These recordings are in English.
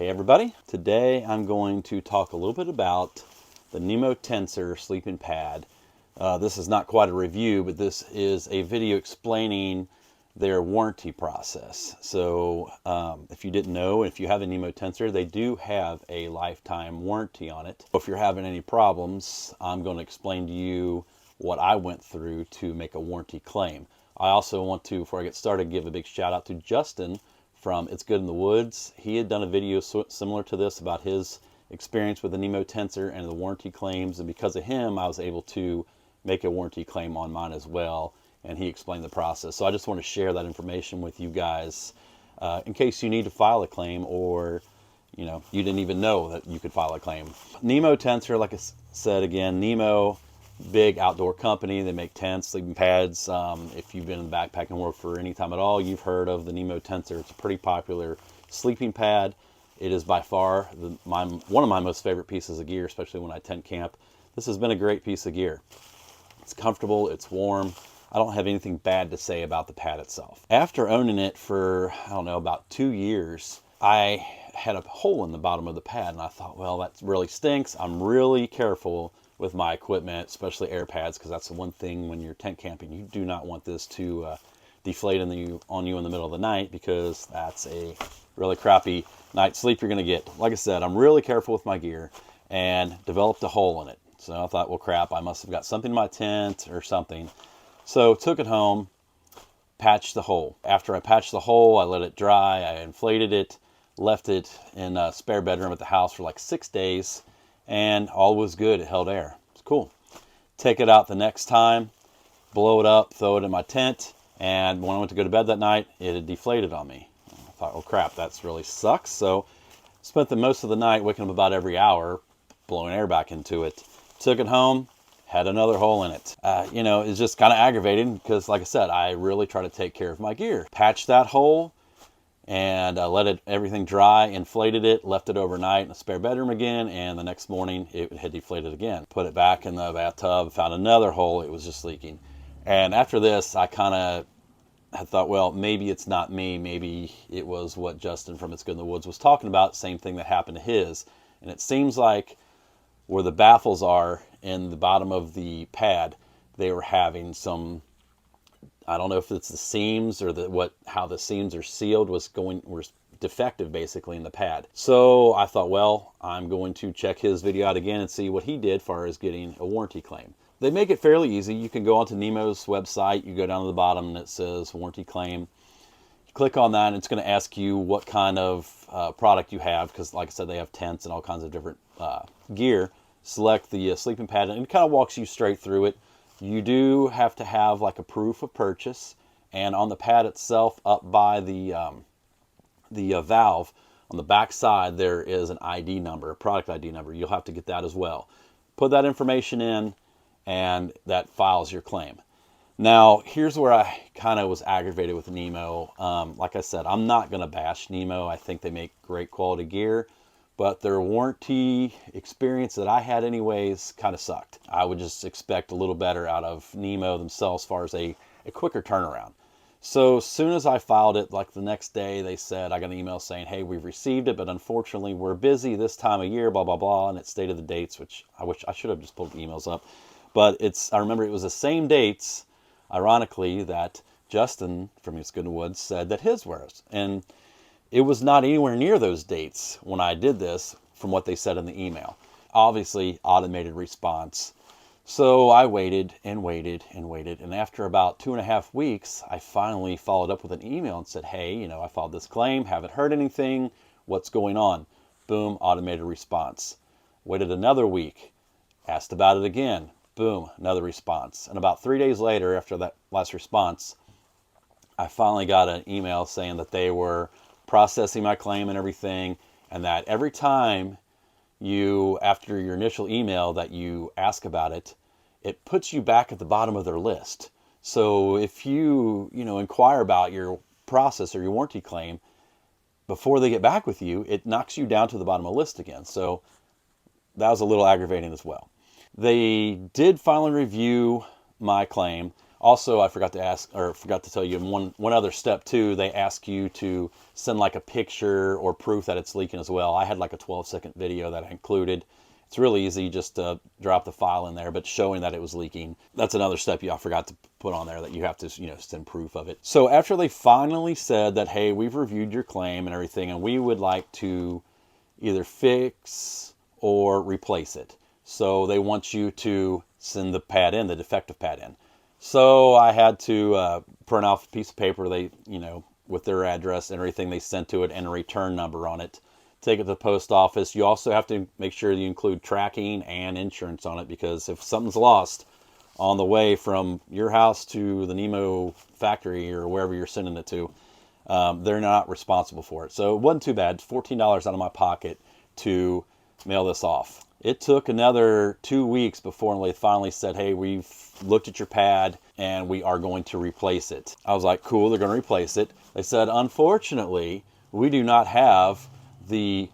Hey everybody, today I'm going to talk a little bit about the Nemo Tensor sleeping pad. This is not quite a review, but this is a video explaining their warranty process. So if you didn't know, if you have a Nemo Tensor, they do have a lifetime warranty on it. If you're having any problems, I'm going to explain to you what I went through to make a warranty claim. I also want to, before I get started, give a big shout out to Justin from It's Good in the Woods. He had done a video similar to this about his experience with the Nemo Tensor and the warranty claims, and because of him I was able to make a warranty claim on mine as well, and he explained the process. So I just want to share that information with you guys in case you need to file a claim, or you didn't even know that you could file a claim. Nemo Tensor, like I said again, Nemo, big outdoor company. They make tents, sleeping pads. If you've been in the backpacking world for any time at all, you've heard of the Nemo Tensor. It's a pretty popular sleeping pad. It is by far one of my most favorite pieces of gear, especially when I tent camp. This has been a great piece of gear. It's comfortable, it's warm. I don't have anything bad to say about the pad itself. After owning it for, I don't know, about 2 years, I had a hole in the bottom of the pad, and I thought, well, that really stinks. I'm really careful with my equipment, especially air pads, because that's the one thing when you're tent camping. You do not want this to deflate on you in the middle of the night, because that's a really crappy night's sleep you're going to get. Like I said, I'm really careful with my gear, and developed a hole in it. So I thought, well, crap, I must have got something in my tent or something. So took it home, patched the hole. After I patched the hole, I let it dry, I inflated it, left it in a spare bedroom at the house for like 6 days, and all was good. It held air. It's cool. Take it out the next time, blow it up, throw it in my tent, and when I went to go to bed that night, it had deflated on me. I thought, oh crap, that's really sucks. So spent the most of the night waking up about every hour, blowing air back into it. Took it home, had another hole in it. It's just kind of aggravating because, like I said, I really try to take care of my gear. Patched that hole and let everything dry, inflated it, left it overnight in a spare bedroom again, and the next morning it had deflated again. Put it back in the bathtub, found another hole, it was just leaking. And after this, I kind of had thought, well, maybe it's not me, maybe it was what Justin from It's Good in the Woods was talking about, same thing that happened to his. And it seems like where the baffles are in the bottom of the pad, they were having some, I don't know if it's the seams or how the seams are sealed were defective basically in the pad. So I thought, well, I'm going to check his video out again and see what he did as far as getting a warranty claim. They make it fairly easy. You can go onto Nemo's website, you go down to the bottom and it says warranty claim. You click on that and it's going to ask you what kind of product you have, because like I said, they have tents and all kinds of different gear. Select the sleeping pad, and it kind of walks you straight through it. You do have to have like a proof of purchase, and on the pad itself, up by the valve on the back side, there is an ID number, a product ID number. You'll have to get that as well. Put that information in, and that files your claim. Now, here's where I kind of was aggravated with Nemo. Like I said, I'm not going to bash Nemo. I think they make great quality gear, but their warranty experience that I had anyways kind of sucked. I would just expect a little better out of Nemo themselves as far as a quicker turnaround. So as soon as I filed it, like the next day, they said, I got an email saying, hey, we've received it, but unfortunately we're busy this time of year, blah, blah, blah, and it stated the dates, which I wish I should have just pulled the emails up. But I remember it was the same dates, ironically, that Justin from It's Good in the Woods said that his was. And it was not anywhere near those dates when I did this from what they said in the email. Obviously, automated response. So I waited and waited and waited. And after about 2.5 weeks, I finally followed up with an email and said, hey, I filed this claim, haven't heard anything. What's going on? Boom, automated response. Waited another week, asked about it again. Boom, another response. And about 3 days later, after that last response, I finally got an email saying that they were processing my claim and everything, and that every time after your initial email that you ask about it, it puts you back at the bottom of their list. So if you, inquire about your process or your warranty claim before they get back with you, it knocks you down to the bottom of the list again. So that was a little aggravating as well. They did finally review my claim. Also, I forgot to ask, or forgot to tell you, one other step too, they ask you to send like a picture or proof that it's leaking as well. I had like a 12-second video that I included. It's really easy just to drop the file in there, but showing that it was leaking. That's another step I forgot to put on there, that you have to, send proof of it. So after they finally said that, hey, we've reviewed your claim and everything, and we would like to either fix or replace it. So they want you to send the pad in, the defective pad in. So I had to print off a piece of paper, with their address and everything they sent to it and a return number on it. Take it to the post office. You also have to make sure you include tracking and insurance on it, because if something's lost on the way from your house to the Nemo factory or wherever you're sending it to, they're not responsible for it. So it wasn't too bad. $14 out of my pocket to mail this off. It took another 2 weeks before they finally said, hey, we've looked at your pad and we are going to replace it. I was like, cool, they're going to replace it. They said, unfortunately, we do not have the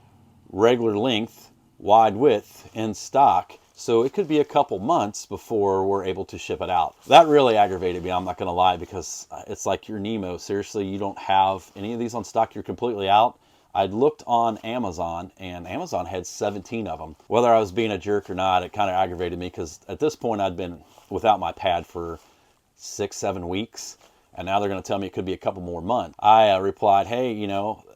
regular length, wide width in stock, so it could be a couple months before we're able to ship it out. That really aggravated me, I'm not going to lie, because it's like, you're Nemo. Seriously, you don't have any of these on stock? You're completely out? I'd looked on Amazon, and Amazon had 17 of them. Whether I was being a jerk or not, it kind of aggravated me, because at this point I'd been without my pad for 6-7 weeks, and now they're going to tell me it could be a couple more months. I replied, hey,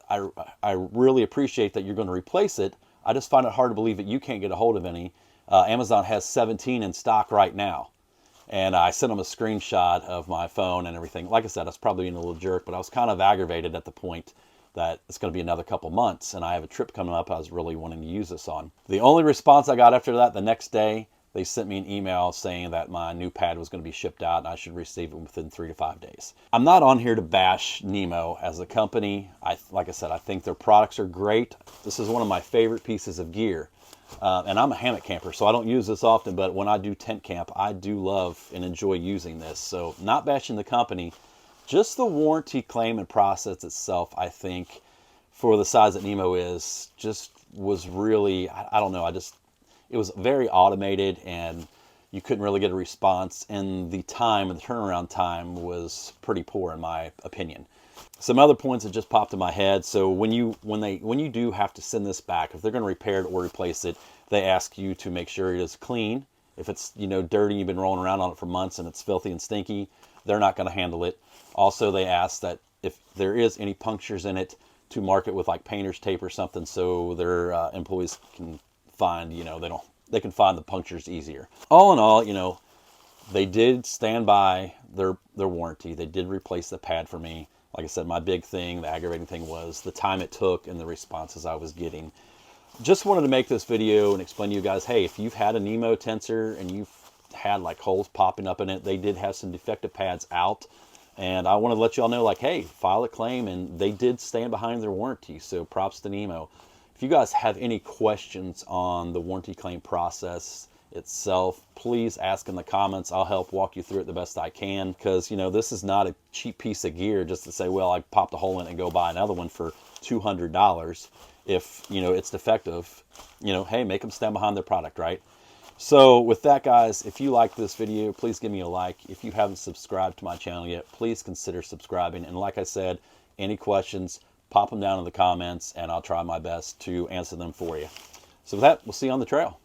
I really appreciate that you're going to replace it. I just find it hard to believe that you can't get a hold of any. Amazon has 17 in stock right now. And I sent them a screenshot of my phone and everything. Like I said, I was probably being a little jerk, but I was kind of aggravated at the point that it's going to be another couple months, and I have a trip coming up I was really wanting to use this on. The only response I got after that, the next day, they sent me an email saying that my new pad was going to be shipped out and I should receive it within 3 to 5 days. I'm not on here to bash Nemo as a company. Like I said, I think their products are great. This is one of my favorite pieces of gear. And I'm a hammock camper, so I don't use this often, but when I do tent camp, I do love and enjoy using this. So not bashing the company, just the warranty claim and process itself, I think, for the size that Nemo is, just was really, I don't know, it was very automated, and you couldn't really get a response, and the turnaround time was pretty poor in my opinion. Some other points that just popped in my head. So when you do have to send this back, if they're going to repair it or replace it, they ask you to make sure it is clean. If it's dirty, you've been rolling around on it for months and it's filthy and stinky, they're not going to handle it. Also, they ask that if there is any punctures in it, to mark it with like painter's tape or something, so their employees can find, they can find the punctures easier. All in all, they did stand by their warranty. They did replace the pad for me. Like I said, my big thing, the aggravating thing, was the time it took and the responses I was getting. Just wanted to make this video and explain to you guys, hey, if you've had a Nemo Tensor and you've had like holes popping up in it, they did have some defective pads out. And I want to let you all know, like, hey, file a claim, and they did stand behind their warranty. So props to Nemo. If you guys have any questions on the warranty claim process itself, please ask in the comments. I'll help walk you through it the best I can, because this is not a cheap piece of gear just to say, well, I popped a hole in it and go buy another one for $200. If it's defective, hey, make them stand behind their product, right? So with that, guys, if you like this video, please give me a like. If you haven't subscribed to my channel yet, please consider subscribing. And like I said, any questions, pop them down in the comments, and I'll try my best to answer them for you. So with that, we'll see you on the trail.